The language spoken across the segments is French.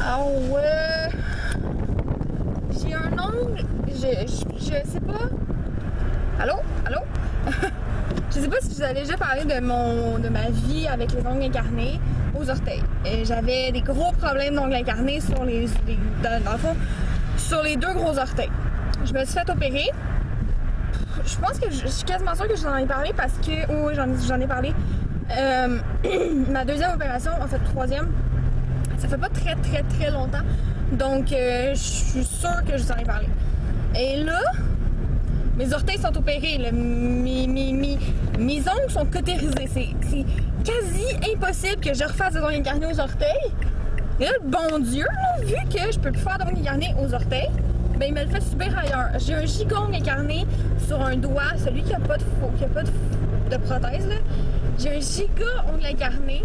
Alors, j'ai un ongle, je sais pas. Allô? Allô? Je sais pas si je vous avais déjà parlé de ma vie avec les ongles incarnés aux orteils. J'avais des gros problèmes d'ongles incarnés sur dans le fond, sur les deux gros orteils. Je me suis fait opérer. Je pense que je suis quasiment sûre que je vous en ai parlé parce que... Oh, j'en ai parlé. Ma deuxième opération, en fait troisième, ça fait pas très longtemps. Donc, je suis sûre que je vous en ai parlé. Et là, mes orteils sont opérés. Là. Mes ongles sont cautérisés. C'est quasi impossible que je refasse des ongles incarnés aux orteils. Et là, le bon Dieu, là, vu que je peux plus faire d'ongles incarnés aux orteils, ben il me le fait subir ailleurs. J'ai un gigongle incarné sur un doigt, celui qui a pas de prothèse, là. J'ai un giga ongle incarné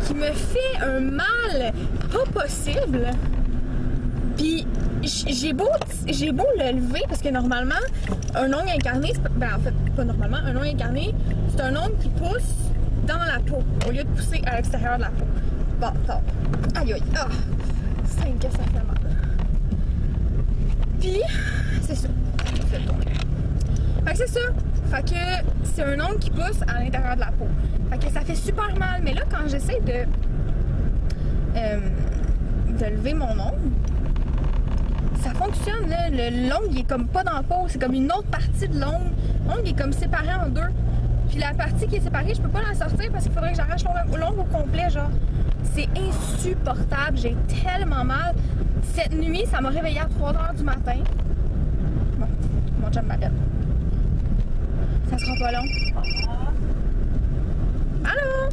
qui me fait un mal pas possible. Puis j'ai beau le lever parce que normalement un ongle incarné, ben en fait pas normalement, un ongle incarné, c'est un ongle qui pousse dans la peau au lieu de pousser à l'extérieur de la peau. Bon, aïe aïe, ah, c'est que ça fait mal. Puis c'est ça. Fait que c'est ça. Fait que c'est un ongle qui pousse à l'intérieur de la peau. Fait que ça fait super mal. Mais là, quand j'essaie de lever mon ongle, ça fonctionne. Là. L'ongle, il est comme pas dans la peau. C'est comme une autre partie de l'ongle. L'ongle est comme séparé en deux. Puis la partie qui est séparée, je peux pas la sortir parce qu'il faudrait que j'arrache l'ongle au complet, genre. C'est insupportable. J'ai tellement mal. Cette nuit, ça m'a réveillée à 3h du matin. Bon, mon chum m'appelle. Ça sera pas long. Allô?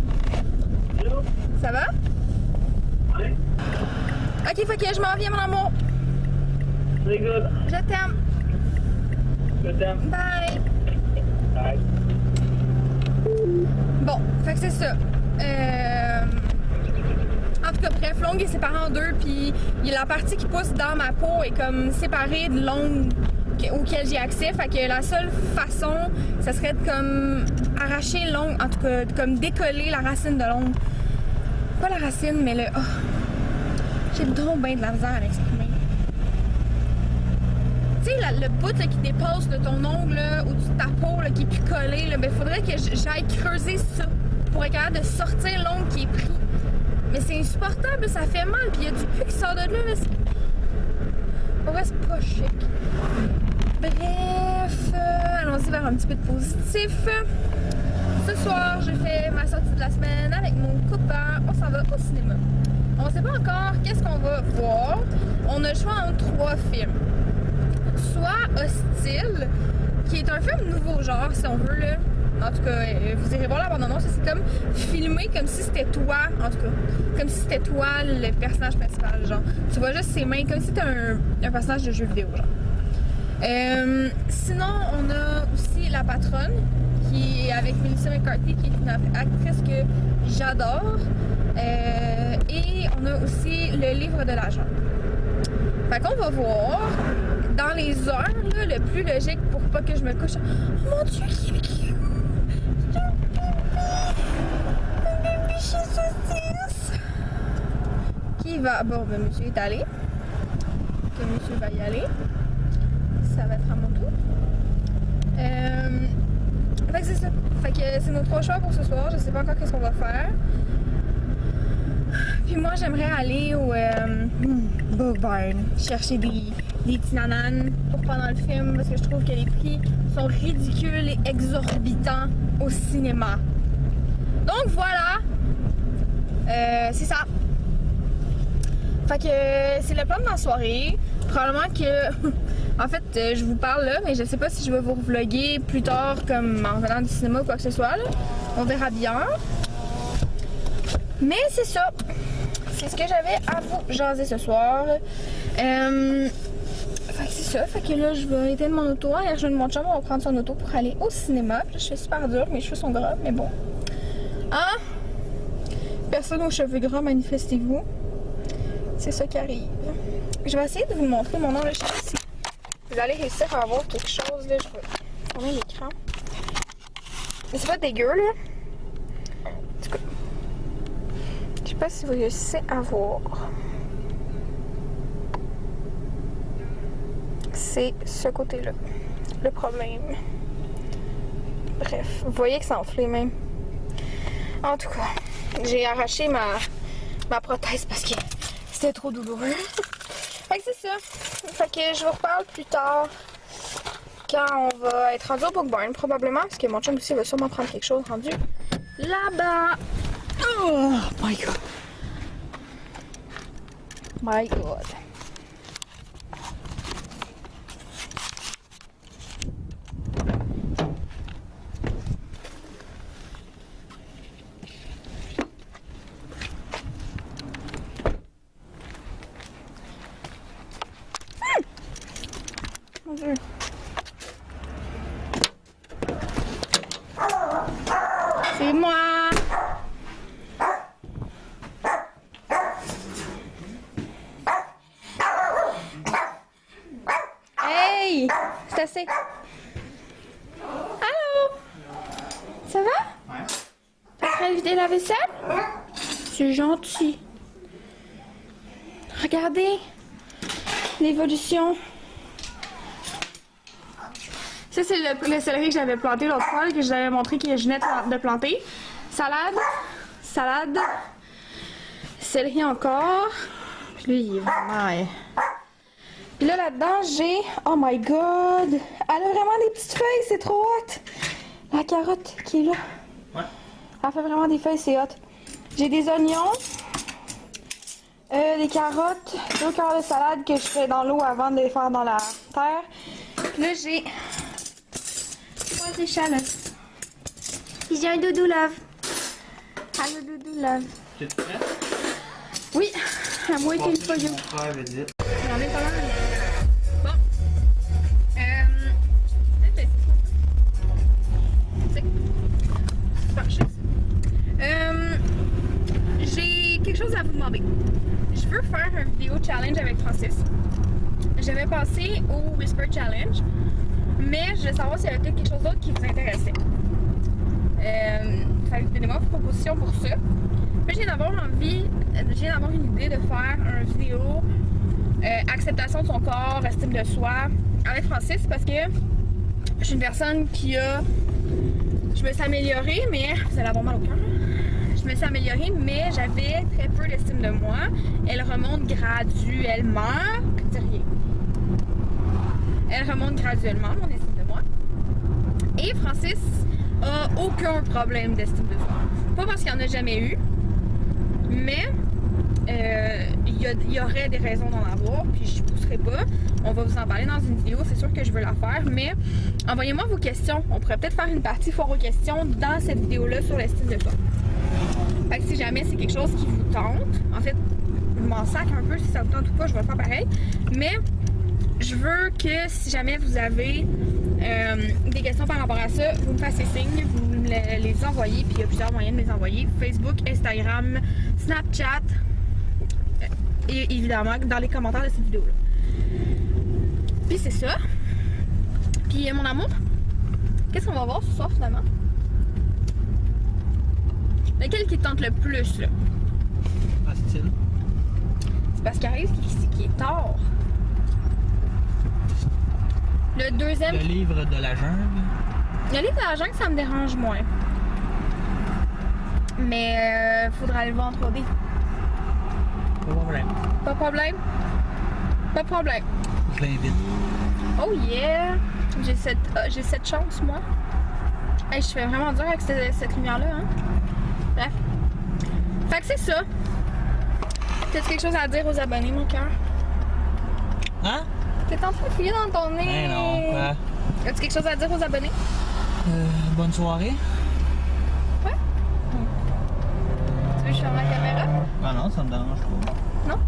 Allô? Ça va? Oui. Ok, fait que je m'en viens, mon amour. C'est good. Je t'aime. Je t'aime. Bye. Bye. Bon, fait que c'est ça. En tout cas, bref, l'ongle est séparé en deux, puis la partie qui pousse dans ma peau est comme séparée de l'ongle auquel j'ai accès. Fait que la seule façon, ça serait de comme arracher l'ongle, en tout cas, de comme décoller la racine de l'ongle. Pas la racine, mais le... Oh, j'ai donc bien de la misère à l'exprimer. Tu sais, le bout là, qui dépasse de ton ongle, là, ou de ta peau là, qui est plus collé, là, ben faudrait que j'aille creuser ça pour être capable de sortir l'ongle qui est pris. Mais c'est insupportable, ça fait mal, puis il y a du pu qui sort de là. Ouais, c'est pas chic. Bref, allons-y vers un petit peu de positif. Ce soir, j'ai fait ma sortie de la semaine avec mon copain. On s'en va au cinéma. On sait pas encore qu'est-ce qu'on va voir. On a le choix entre 3 films. Soit Hostile, qui est un film nouveau genre, si on veut, là. En tout cas, vous irez voir la bande-annonce, c'est comme filmé comme si c'était toi, en tout cas, comme si c'était toi le personnage principal, genre. Tu vois juste ses mains, comme si c'était un personnage de jeu vidéo, genre. Sinon, on a aussi La Patronne, qui est avec Melissa McCarthy, qui est une actrice que j'adore. Et on a aussi Le Livre de l'Agent. Fait qu'on va voir dans les heures, là, le plus logique pour pas que je me couche. Oh mon Dieu, qui est cute! Qui va... Bon, ben, monsieur est allé. Que monsieur va y aller. Ça va être à mon tour. Fait que c'est ça. Fait que c'est nos 3 choix pour ce soir. Je sais pas encore qu'est-ce qu'on va faire. Puis moi, j'aimerais aller au Book Barn, chercher des petits nananes pour pendant le film parce que je trouve que les prix sont ridicules et exorbitants au cinéma. Donc voilà, c'est ça. Fait que c'est le plan de ma soirée. Probablement que, en fait, je vous parle là, mais je sais pas si je vais vous vlogger plus tard comme en venant du cinéma ou quoi que ce soit là. On verra bien. Mais c'est ça. C'est ce que j'avais à vous jaser ce soir. Fait que c'est ça. Fait que là, je vais éteindre mon auto. Et rejoindre mon chum, on va prendre son auto pour aller au cinéma. Puis là, je fais super dur. Mes cheveux sont gras, mais bon. Hein? Personne aux cheveux gras, manifestez-vous. C'est ça qui arrive. Je vais essayer de vous montrer mon nom de chez ici. Vous allez réussir à avoir quelque chose. Là. Je vais tourner l'écran. Mais c'est pas dégueu, là. En tout cas. Je sais pas si vous réussissez à voir. c'est ce côté-là. Le problème. Bref, vous voyez que c'est enflé même. En tout cas, j'ai arraché ma prothèse parce que c'était trop douloureux. Fait que c'est ça. Fait que je vous reparle plus tard quand on va être rendu au Book Barn probablement parce que mon chum aussi va sûrement prendre quelque chose rendu là-bas. Oh my god. My god. Mon Dieu. C'est moi. Hey, c'est assez. Allô? Ça va? Ouais. T'es prêt à vider la vaisselle? C'est gentil. Regardez l'évolution. Ça, c'est le céleri que j'avais planté l'autre fois, que je vous avais montré que je venais de planter. Salade, céleri encore. Puis lui, il est vraiment... Puis là, là-dedans, j'ai... Oh my god! Elle a vraiment des petites feuilles, c'est trop hot! La carotte qui est là. Ouais. Elle fait vraiment des feuilles, c'est hot. J'ai des oignons, des carottes, 2 quarts de salade que je fais dans l'eau avant de les faire dans la terre. Puis là, j'ai... des échalotes. Puis j'ai un doudou love. Allô, doudou love. Tu es prêt? Oui, à moi et une folio. Mon frère veut dire. J'en ai pas mal. Bon. J'ai quelque chose à vous demander. Je veux faire un vidéo challenge avec Francis. J'avais passé au Whisper Challenge, mais je voulais savoir s'il y avait peut-être quelque chose d'autre qui vous intéressait. Donnez-moi vos propositions pour ça. Puis je viens d'avoir une idée de faire une vidéo acceptation de son corps, estime de soi avec Francis parce que je suis une personne qui a... Je me suis améliorée, mais... Vous allez avoir mal au cœur. Je me suis améliorée, mais j'avais très peu d'estime de moi. Elle remonte graduellement. Dis rien. Elle remonte graduellement, mon estime de moi. Et Francis a aucun problème d'estime de soi. Pas parce qu'il n'y en a jamais eu, mais il y aurait des raisons d'en avoir, puis je ne pousserai pas. On va vous en parler dans une vidéo, c'est sûr que je veux la faire, mais envoyez-moi vos questions. On pourrait peut-être faire une partie foire aux questions dans cette vidéo-là sur l'estime de soi. Fait que si jamais c'est quelque chose qui vous tente, en fait, je m'en sac un peu si ça vous tente ou pas, je vais le faire pareil, mais je veux que si jamais vous avez des questions par rapport à ça, vous me fassiez signe, vous me les envoyez, puis il y a plusieurs moyens de les envoyer. Facebook, Instagram, Snapchat, et évidemment dans les commentaires de cette vidéo-là. Puis c'est ça. Puis mon amour, qu'est-ce qu'on va voir ce soir finalement? Lequel qui te tente le plus là? Hostile. C'est parce qu'il arrive qui est tard. Le deuxième... Le livre de la jungle. Le livre de la jungle, ça me dérange moins. Mais faudra aller le voir en 3D. Pas de problème. Pas de problème? Pas de problème. Je l'invite. Oh yeah! J'ai cette chance, moi. Hey, je fais vraiment dur avec cette lumière-là, hein? Bref. Fait que c'est ça. T'as-tu quelque chose à dire aux abonnés, mon cœur? Hein? T'es en train de fouiller dans ton nez. Eh non, quoi? As-tu quelque chose à dire aux abonnés? Bonne soirée. Ouais? Tu veux que je ferme la caméra? Ah non, ça me dérange pas. Non?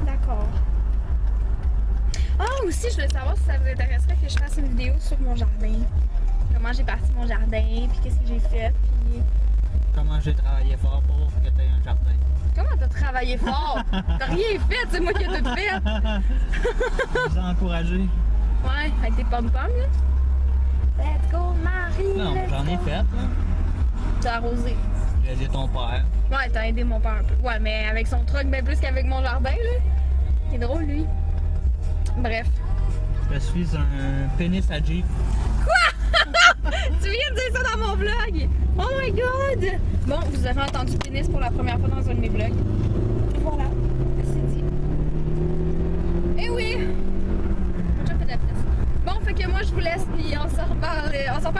D'accord. Ah, aussi, je voulais savoir si ça vous intéresserait que je fasse une vidéo sur mon jardin. Comment j'ai parti mon jardin, puis qu'est-ce que j'ai fait, puis... Comment j'ai travaillé fort pour que tu aies un jardin. Comment t'as travaillé fort? T'as rien fait, c'est moi qui ai tout fait. Je vous ai encouragé. Ouais, avec tes pom-pom, là. Let's go, Marie! Non, let's j'en ai go. fait, là. T'as arrosé. J'ai aidé ton père. Ouais, t'as aidé mon père un peu. Ouais, mais avec son truck, bien plus qu'avec mon jardin, là. C'est drôle, lui. Bref. Je suis un pénis à Jeep. Tu viens de dire ça dans mon vlog! Oh my god! Bon, vous avez entendu pénis pour la première fois dans un de mes vlogs. Voilà, c'est dit. Eh oui! J'ai déjà fait de la pièce. Bon, fait que moi je vous laisse, puis on s'en reparle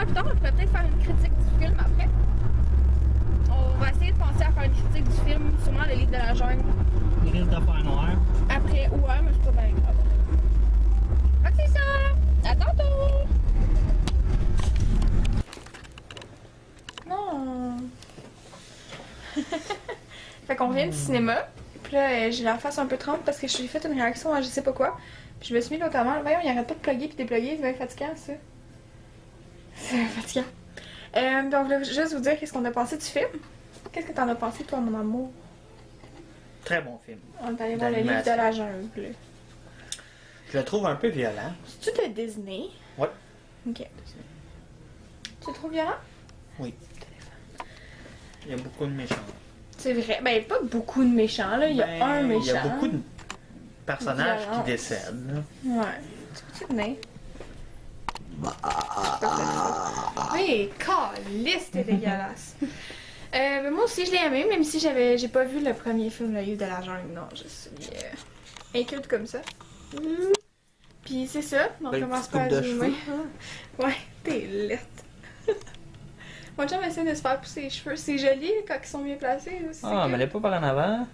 plus tard. On pourrait peut-être faire une critique du film après. On va essayer de penser à faire une critique du film, sûrement le livre de la jungle. Il risque de faire noir. Après, ouais, mais c'est pas bien grave. Fait que c'est ça! À tantôt! Non! Fait qu'on vient du cinéma. Puis là, j'ai la face un peu trempe parce que j'ai fait une réaction à je sais pas quoi. Puis je me suis mis notamment. Voyons, il arrête pas de plugger puis dépluguer. C'est bien fatigant, ça. C'est fatigant. Donc, je voulais juste vous dire qu'est-ce qu'on a pensé du film. Qu'est-ce que t'en as pensé, toi, mon amour? Très bon film. On est allé voir le livre de la jungle. Je le trouve un peu violent. C'est-tu de Disney? Ouais. Ok. Tu le trouves violent? Oui. Il y a beaucoup de méchants. C'est vrai. Ben, pas beaucoup de méchants, là. Il y a un méchant. Il y a beaucoup de personnages Violence. qui décèdent. Là. Ouais. Tu peux-tu venir? Oui, caliste, t'es dégueulasse. Mais moi aussi, je l'ai aimé, même si j'ai pas vu le premier film, Le Livre de la jungle. Non, je suis inculte comme ça. Puis c'est ça, on commence par zoomer. Ouais, t'es laite. Mon chum essaie de se faire pousser les cheveux. C'est joli quand ils sont bien placés. Là, Ah, mais elle est pas par en avant.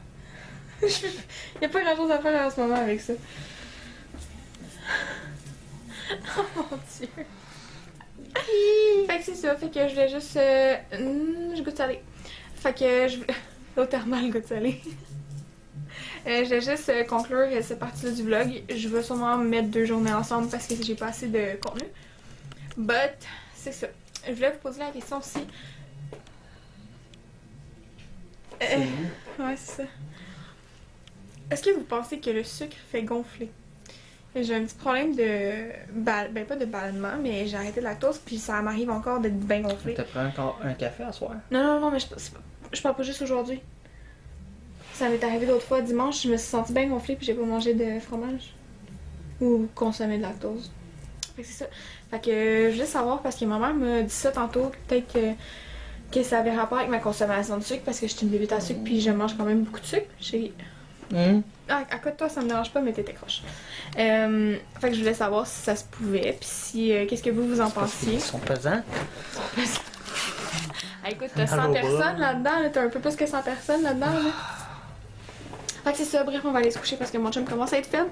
Il n'y a pas grand chose à faire en ce moment avec ça. Oh mon dieu. Fait que c'est ça, fait que je voulais juste. Je goûte salé. Fait que je. L'eau thermale goûte salé. Je voulais juste conclure cette partie-là du vlog. Je vais sûrement mettre 2 journées ensemble parce que j'ai pas assez de contenu. But, c'est ça. Je voulais vous poser la question aussi. Ouais, c'est ça. Est-ce que vous pensez que le sucre fait gonfler? J'ai un petit problème de... Ben, pas de ballonnement, mais j'ai arrêté le lactose, puis ça m'arrive encore d'être bien gonflé. T'as pris un café à soir? Non, mais je parle pas juste aujourd'hui. Ça m'est arrivé d'autres fois. Dimanche, je me suis sentie bien gonflée, puis j'ai pas mangé de fromage. Ou consommé de lactose. Fait que c'est ça. Fait que je voulais savoir, parce que ma mère m'a dit ça tantôt, peut-être que ça avait rapport avec ma consommation de sucre, parce que je suis une bébête à sucre, puis je mange quand même beaucoup de sucre. À côté de toi, ça me dérange pas, mais t'étais croche. Fait que je voulais savoir si ça se pouvait, puis si qu'est-ce que vous en pensiez. Ils sont pesants. Ah, écoute, t'as 100 personnes là-dedans, là, t'as un peu plus que 100 personnes là-dedans. Là. Fait que c'est ça, bref, on va aller se coucher parce que mon chum commence à être faible.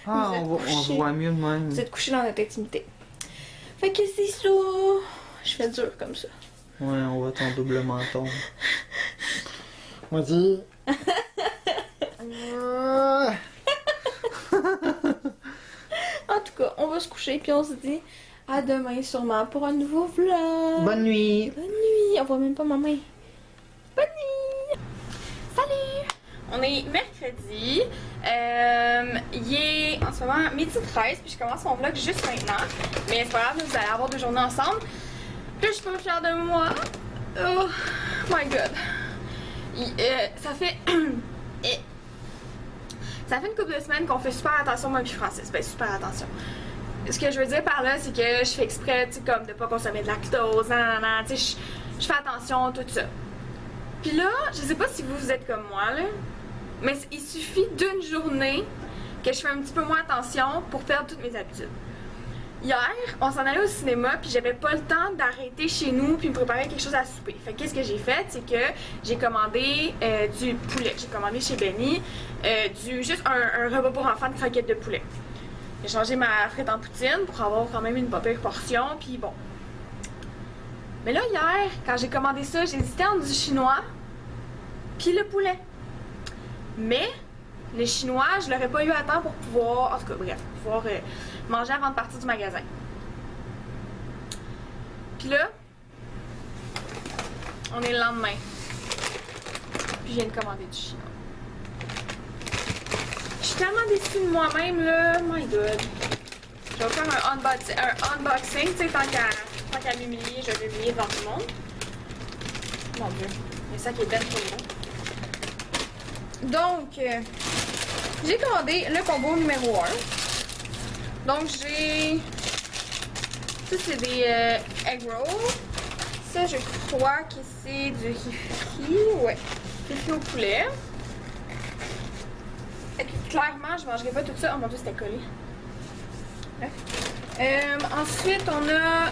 Ah, on se voit mieux de même. Vous êtes couchés dans notre intimité. Fait que c'est ça. Je fais dur comme ça. Ouais, on voit ton double menton. Vas-y. En tout cas, on va se coucher puis on se dit à demain sûrement pour un nouveau vlog. Bonne nuit. Bonne nuit. On voit même pas ma main. Bonne nuit. Salut. On est mercredi. Il est en ce moment midi 13 puis je commence mon vlog juste maintenant. Mais c'est pas grave, vous allez avoir 2 journées ensemble. Puis je suis pas fière de moi. Oh my god. Ça fait... Ça fait une couple de semaines qu'on fait super attention, moi et Francis. Ben, super attention. Ce que je veux dire par là, c'est que je fais exprès, tu sais, comme de pas consommer de lactose, tu sais, je fais attention, tout ça. Puis là, je sais pas si vous êtes comme moi, là, mais il suffit d'une journée que je fais un petit peu moins attention pour perdre toutes mes habitudes. Hier, on s'en allait au cinéma, puis j'avais pas le temps d'arrêter chez nous puis me préparer quelque chose à souper. Fait que qu'est-ce que j'ai fait, c'est que j'ai commandé du poulet. J'ai commandé chez Benny juste un repas pour enfants de croquettes de poulet. J'ai changé ma frite en poutine pour avoir quand même une pas pire portion, puis bon. Mais là, hier, quand j'ai commandé ça, j'ai hésité entre du chinois puis le poulet. Mais le chinois, je l'aurais pas eu à temps pour pouvoir, en tout cas, bref, pouvoir manger avant de partir du magasin. Puis là, on est le lendemain. Puis je viens de commander du chinois. Je suis tellement déçue de moi-même, là. My god. Je vais faire un unboxing, tu sais, tant qu'à m'humilier, je vais m'humilier devant tout le monde. Mon dieu. Mais ça qui est ben trop gros. Donc, j'ai commandé le combo numéro 1. Donc, j'ai... Ça, c'est des egg rolls. Ça, je crois que c'est du rifi. Ouais, rifi au poulet. Clairement, je mangerai pas tout ça. Oh mon dieu, c'était collé. Bref. Ensuite, on a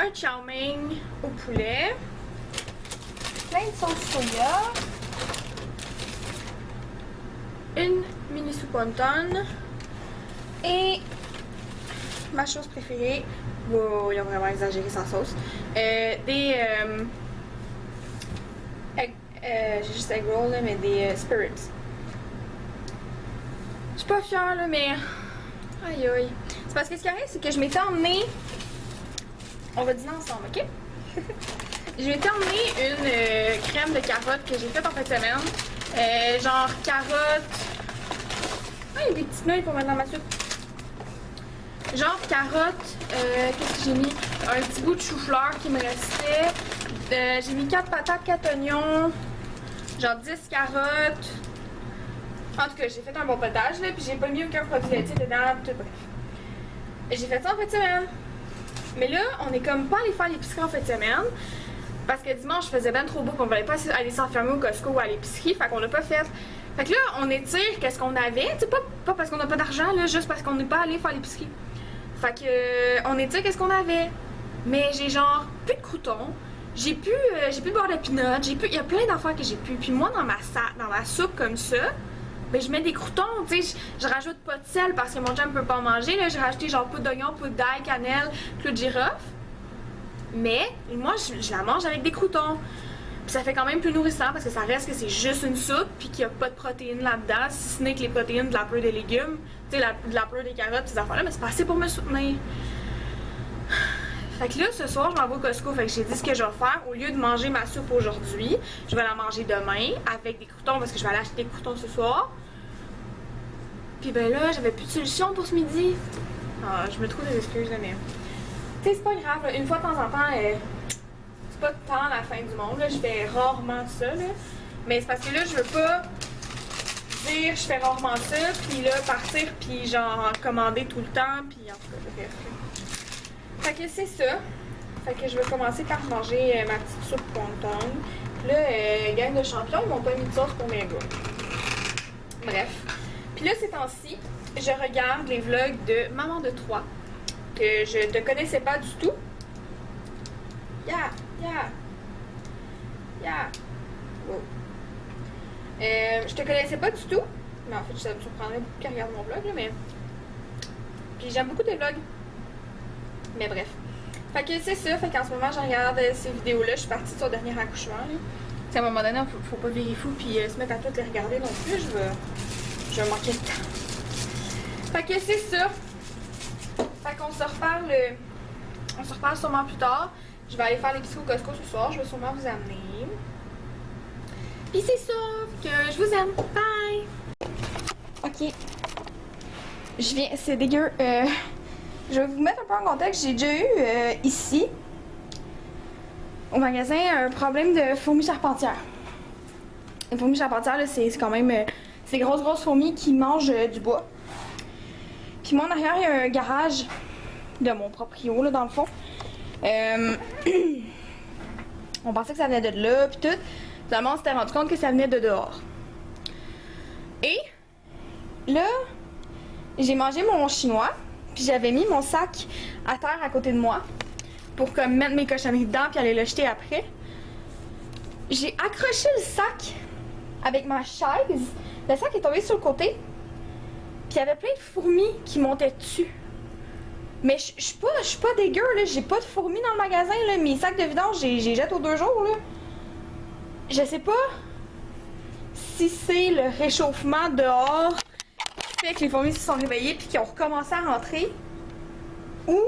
un chow mein au poulet. Plein de sauce soya. Une mini soupe wonton. Et ma chose préférée. Wow, ils ont vraiment exagéré sa sauce. J'ai juste egg roll là, mais des spirits. Je suis pas fière là, mais aïe aïe. C'est parce que ce qui arrive, c'est que je m'étais emmené. On va dîner ensemble, ok? Je m'étais emmené une crème de carottes que j'ai faite en fin de semaine. Genre carottes. Ah, il y a des petites nouilles pour mettre dans ma soupe. Genre carottes, qu'est-ce que j'ai mis? Un petit bout de chou-fleur qui me restait. J'ai mis 4 patates, 4 oignons. Genre 10 carottes. En tout cas, j'ai fait un bon potage là, puis j'ai pas mis aucun produit laitier dedans, tout bref. J'ai fait ça en fin de semaine. Mais là, on est comme pas allé faire l'épicerie en fin de semaine. Parce que dimanche, je faisais ben trop beau qu'on voulait pas aller s'enfermer au Costco ou à l'épicerie. Fait qu'on l'a pas fait. Fait que là, on étire qu'est-ce qu'on avait. Tu sais, pas parce qu'on n'a pas d'argent, là, juste parce qu'on n'est pas allé faire l'épicerie. Fait que, on étire qu'est-ce qu'on avait. Mais j'ai genre plus de croutons. J'ai plus de beurre de pinot. Il y a plein d'affaires que j'ai plus. Puis moi, dans ma soupe comme ça, ben je mets des croutons. Tu sais, je rajoute pas de sel parce que mon chum peut pas en manger. Là, j'ai rajouté genre poudre d'oignon, poudre d'ail, cannelle, clou de girofle. Mais moi, je la mange avec des croutons. Puis ça fait quand même plus nourrissant parce que ça reste que c'est juste une soupe puis qu'il n'y a pas de protéines là-dedans, si ce n'est que les protéines de la peau des légumes, tu sais, de la peau des carottes, ces affaires-là, mais c'est pas assez pour me soutenir. Fait que là, ce soir, je m'en vais au Costco, fait que j'ai dit ce que je vais faire. Au lieu de manger ma soupe aujourd'hui, je vais la manger demain avec des croutons parce que je vais aller acheter des croutons ce soir. Puis ben là, j'avais plus de solution pour ce midi. Ah, je me trouve des excuses, là, mais... Tu sais, c'est pas grave, là. Une fois de temps en temps, c'est pas tant la fin du monde, là. Je fais rarement ça, là. Mais c'est parce que là, je veux pas dire je fais rarement ça, puis là, partir, puis genre commander tout le temps, puis en tout cas, bref. Fait que c'est ça. Fait que je vais commencer par manger ma petite soupe wonton. Là, gang de champions, ils m'ont pas mis de sauce pour mes gars. Bref. Puis là, ces temps-ci, je regarde les vlogs de Maman de 3 que je ne connaissais pas du tout. Wow. Je te connaissais pas du tout. Mais en fait, ça me surprendrait beaucoup qu'elle regarde mon vlog, là, mais... Puis j'aime beaucoup tes vlogs. Mais bref. Fait que c'est ça. Fait qu'en ce moment, je regarde ces vidéos-là. Je suis partie de son dernier accouchement, là. T'sais, à un moment donné, faut pas virer fou puis se mettre à toutes les regarder non plus. Je vais manquer de temps. Fait que c'est ça. Fait qu'on se reparle. On se reparle sûrement plus tard. Je vais aller faire l'épicerie au Costco ce soir. Je vais sûrement vous amener. Puis c'est ça. Que je vous aime. Bye! Ok. Je viens. C'est dégueu. Je vais vous mettre un peu en contexte. J'ai déjà eu ici, au magasin, un problème de fourmis charpentières. Les fourmis charpentières, c'est quand même... c'est des grosses fourmis qui mangent du bois. Puis moi, en arrière, il y a un garage de mon proprio, là, dans le fond. On pensait que ça venait de là, puis tout. Finalement, on s'était rendu compte que ça venait de dehors. Et là, j'ai mangé mon chinois, puis j'avais mis mon sac à terre à côté de moi pour comme mettre mes cochonneries dedans puis aller le jeter après. J'ai accroché le sac avec ma chaise. Le sac est tombé sur le côté. Puis il y avait plein de fourmis qui montaient dessus. Mais je suis pas dégueu, là. J'ai pas de fourmis dans le magasin, là. Mes sacs de vidange, j'ai jette aux 2 jours, là. Je sais pas si c'est le réchauffement dehors qui fait que les fourmis se sont réveillées puis qui ont recommencé à rentrer. Ou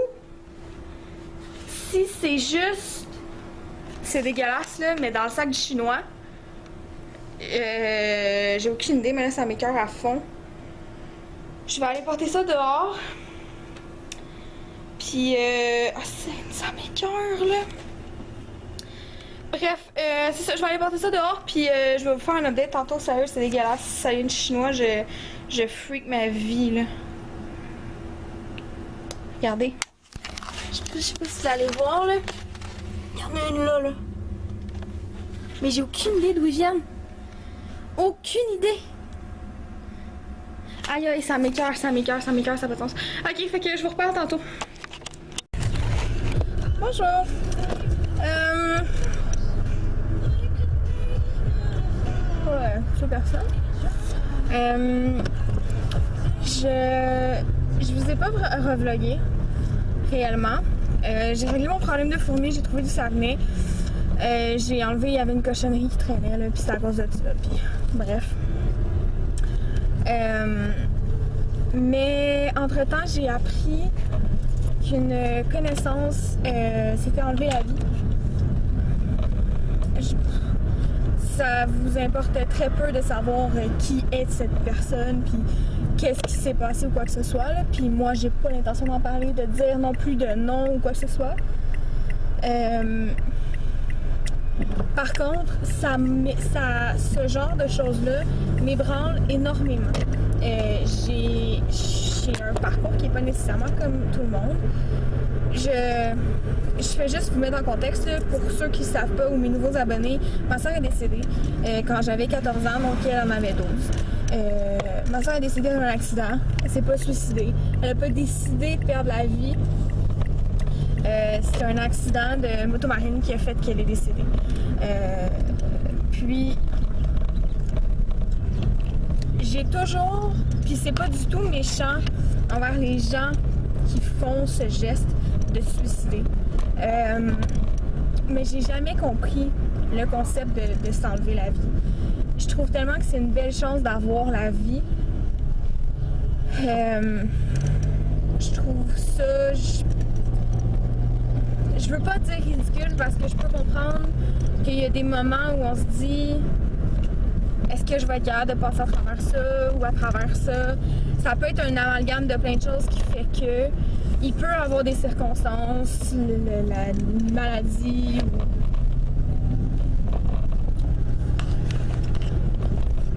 si c'est juste... C'est dégueulasse, là, mais dans le sac du chinois. J'ai aucune idée, mais là, ça m'écoeure à fond. Je vais aller porter ça dehors. Puis, ça m'écoeure, là. Bref, c'est ça, je vais aller porter ça dehors, puis je vais vous faire un update tantôt. Sérieux, c'est dégueulasse. Ça vient de chinois, je freak ma vie, là. Regardez. Je sais pas si vous allez voir, là. Il y en a une là. Mais j'ai aucune idée d'où ils viennent. Aucune idée. Aïe aïe, ça m'écoeure, ça n'a pas de sens. Ok, fait que je vous reparle tantôt. Bonjour. Ouais, c'est personne. Je vous ai pas revlogué réellement. J'ai réglé mon problème de fourmi, j'ai trouvé du savonnet. J'ai enlevé, il y avait une cochonnerie qui traînait là, puis c'est à cause de ça. Puis bref. Mais entre-temps, j'ai appris qu'une connaissance s'est fait enlever la vie. Ça vous importe très peu de savoir qui est cette personne, puis qu'est-ce qui s'est passé ou quoi que ce soit. Là. Puis moi, j'ai pas l'intention d'en parler, de dire non plus de nom ou quoi que ce soit. Par contre, ce genre de choses-là m'ébranle énormément. J'ai un parcours qui n'est pas nécessairement comme tout le monde. Je fais juste vous mettre en contexte là, pour ceux qui ne savent pas ou mes nouveaux abonnés. Ma soeur est décédée quand j'avais 14 ans, donc elle en avait 12. Ma soeur est décédée d'un accident. Elle s'est pas suicidée. Elle n'a pas décidé de perdre la vie. C'est un accident de motomarine qui a fait qu'elle est décédée. Puis j'ai toujours, puis c'est pas du tout méchant envers les gens qui font ce geste de se suicider. Mais j'ai jamais compris le concept de s'enlever la vie. Je trouve tellement que c'est une belle chance d'avoir la vie. Je trouve ça... Je veux pas dire ridicule parce que je peux comprendre qu'il y a des moments où on se dit est-ce que je vais être capable de passer à travers ça ou à travers ça. Ça peut être un amalgame de plein de choses qui fait que il peut y avoir des circonstances, la maladie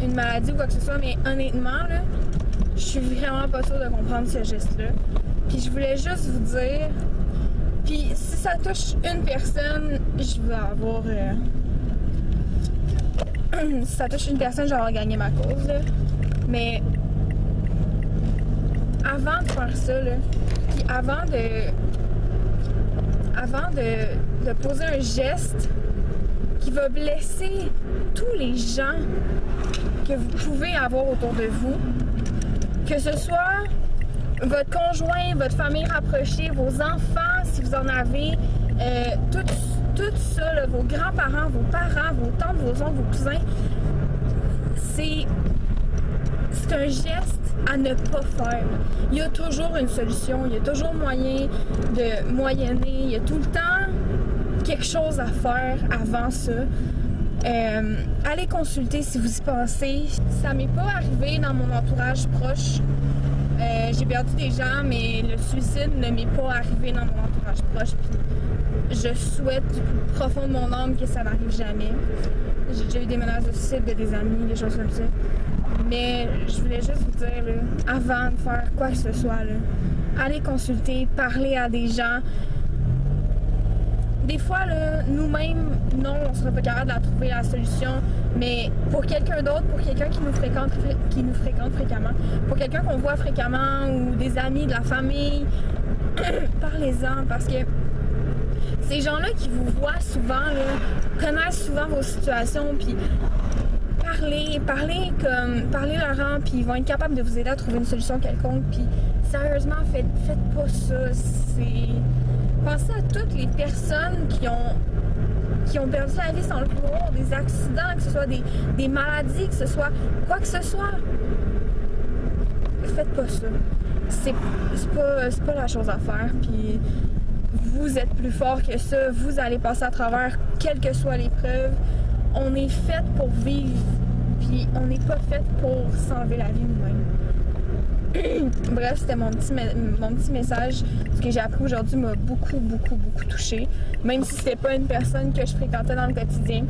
ou une maladie ou quoi que ce soit, mais honnêtement là, je suis vraiment pas sûre de comprendre ce geste-là. Puis je voulais juste vous dire. Puis si ça touche une personne, je vais avoir... si ça touche une personne, je vais avoir gagné ma cause. Là. Mais avant de faire ça, là, puis avant de poser un geste qui va blesser tous les gens que vous pouvez avoir autour de vous, que ce soit votre conjoint, votre famille rapprochée, vos enfants, si vous en avez, tout ça, là, vos grands-parents, vos parents, vos tantes, vos oncles, vos cousins, c'est un geste à ne pas faire. Il y a toujours une solution, il y a toujours moyen de moyenner, il y a tout le temps quelque chose à faire avant ça. Allez consulter si vous y pensez. Ça m'est pas arrivé dans mon entourage proche. J'ai perdu des gens, mais le suicide ne m'est pas arrivé dans mon entourage proche. Puis je souhaite du plus profond de mon âme que ça n'arrive jamais. J'ai déjà eu des menaces de suicide de des amis, des choses comme ça. Mais je voulais juste vous dire, là, avant de faire quoi que ce soit, là, allez consulter, parler à des gens. Des fois, là, nous-mêmes, non, on ne sera pas capable de trouver la solution, mais pour quelqu'un d'autre, pour quelqu'un qui nous fréquente fréquemment, pour quelqu'un qu'on voit fréquemment ou des amis, de la famille, parlez-en, parce que ces gens-là qui vous voient souvent, là, connaissent souvent vos situations, puis parlez leur rang, puis ils vont être capables de vous aider à trouver une solution quelconque, puis sérieusement, faites pas ça, pensez à toutes les personnes qui ont perdu la vie sans le vouloir, des accidents, que ce soit des maladies, que ce soit quoi que ce soit. Faites pas ça. C'est pas la chose à faire. Puis vous êtes plus fort que ça. Vous allez passer à travers quelle que soit l'épreuve. On est fait pour vivre. Puis on n'est pas fait pour s'enlever la vie nous-mêmes. Bref, c'était mon petit message. Ce que j'ai appris aujourd'hui m'a beaucoup touchée. Même si c'était pas une personne que je fréquentais dans le quotidien.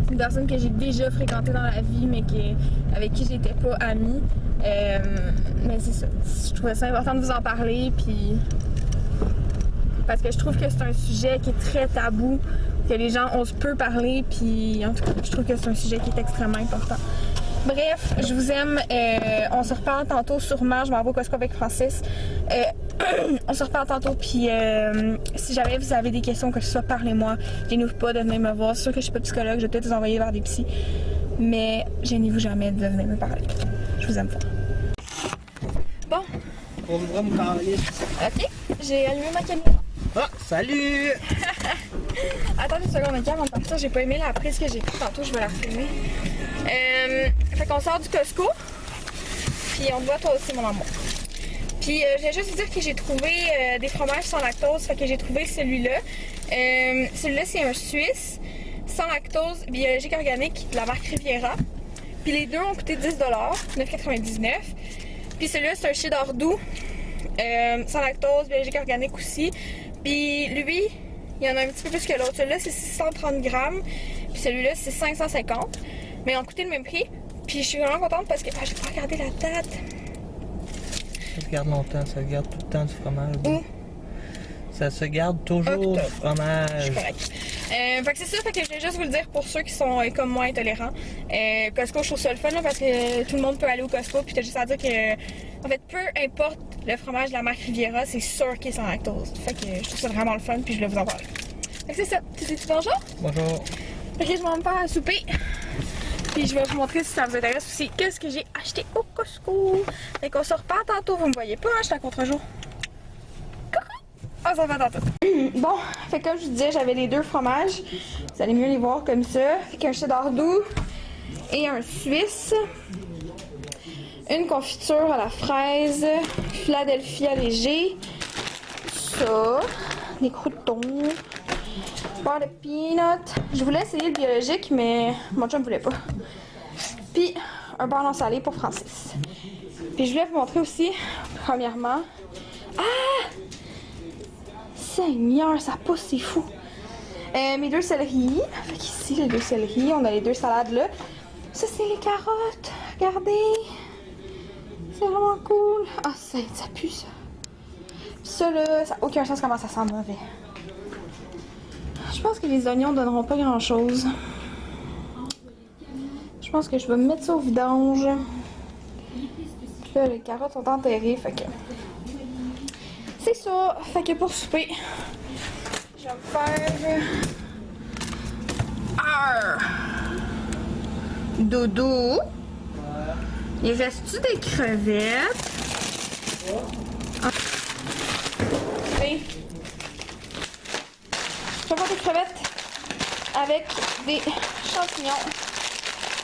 C'est une personne que j'ai déjà fréquentée dans la vie, mais avec qui j'étais pas amie. Mais c'est ça. Je trouvais ça important de vous en parler, puis parce que je trouve que c'est un sujet qui est très tabou, que les gens osent peu parler, puis en tout cas, je trouve que c'est un sujet qui est extrêmement important. Bref, je vous aime. On se reparle tantôt sûrement. Je m'en vais au Costco avec Francis. On se reparle tantôt, puis si jamais vous avez des questions, que ce soit, parlez-moi. Gênez-vous pas de venir me voir. C'est sûr que je suis pas psychologue, je vais peut-être vous envoyer vers des psys. Mais gênez-vous jamais de venir me parler. Je vous aime fort. Bon. On va me parler. Ok, j'ai allumé ma caméra. Ah, salut! Attendez une seconde, ok, avant de partir, j'ai pas aimé la prise que j'ai prise tantôt, je vais la refilmer. Fait qu'on sort du Costco, puis on te voit toi aussi, mon amour. Puis je vais juste vous dire que j'ai trouvé des fromages sans lactose, fait que j'ai trouvé celui-là. Celui-là, c'est un Suisse, sans lactose, biologique organique, de la marque Riviera. Puis les deux ont coûté 10$, 9,99$. Puis celui-là, c'est un cheddar doux, sans lactose, biologique organique aussi. Puis lui, il y en a un petit peu plus que l'autre. Celui-là, c'est 630 grammes, puis celui-là, c'est 550. Mais ils ont coûté le même prix. Puis je suis vraiment contente parce que j'ai pas regardé la date. Ça se garde longtemps, ça se garde tout le temps du fromage. Où? Ça se garde toujours du fromage. Je suis correcte. Fait que c'est ça, fait que je vais juste vous le dire pour ceux qui sont comme moi intolérants. Costco, je trouve ça le fun là, parce que tout le monde peut aller au Costco, puis t'as juste à dire que, en fait, peu importe le fromage de la marque Riviera, c'est sûr qu'il est sans lactose. Fait que je trouve ça vraiment le fun, puis je voulais vous en parler. Fait que c'est ça. Tu dis bonjour? Bonjour. Ok, je vais me faire un souper. Puis je vais vous montrer si ça vous intéresse aussi qu'est-ce que j'ai acheté au Costco. Fait qu'on se reparle tantôt, vous me voyez pas, hein, je suis à contre-jour. On se reparle tantôt. Bon, fait que comme je vous disais, j'avais les deux fromages. Vous allez mieux les voir comme ça. Fait qu'un cheddar doux et un suisse. Une confiture à la fraise. Philadelphia léger. Ça. Des croûtons. Beurre de peanut. Je voulais essayer le biologique, mais mon chum ne voulait pas. Puis, un beurre non salé pour Francis. Puis, je voulais vous montrer aussi, premièrement... Ah! Seigneur, ça pousse, c'est fou! Mes deux céleris. Fait qu'ici, les deux céleris, on a les deux salades là. Ça, c'est les carottes. Regardez! C'est vraiment cool. Ah, ça pue, ça. Puis ça, là, ça n'a aucun sens comment ça sent mauvais. Je pense que les oignons donneront pas grand chose. Je pense que je vais me mettre ça au vidange. Puis là, les carottes sont enterrées, fait que... C'est ça. Fait que pour souper, je vais me faire... Dodo. Il reste-tu des crevettes? Ah. Oui. Je vais faire des crevettes avec des champignons.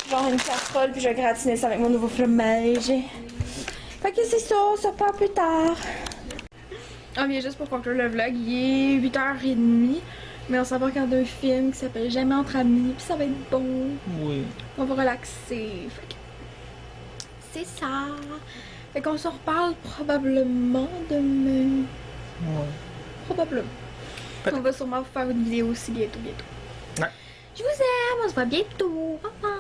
Genre une casserole, puis je vais gratiner ça avec mon nouveau fromage. Fait que c'est ça, on se reparle plus tard. Ah, bien juste pour conclure le vlog, il est 8h30. Mais on s'en va regarder un film qui s'appelle Jamais entre amis, puis ça va être bon. Oui. On va relaxer. Fait que c'est ça. Fait qu'on se reparle probablement demain. Ouais. Probablement. On va sûrement vous faire une vidéo aussi bientôt. Ouais. Je vous aime, on se voit bientôt. Bye bye.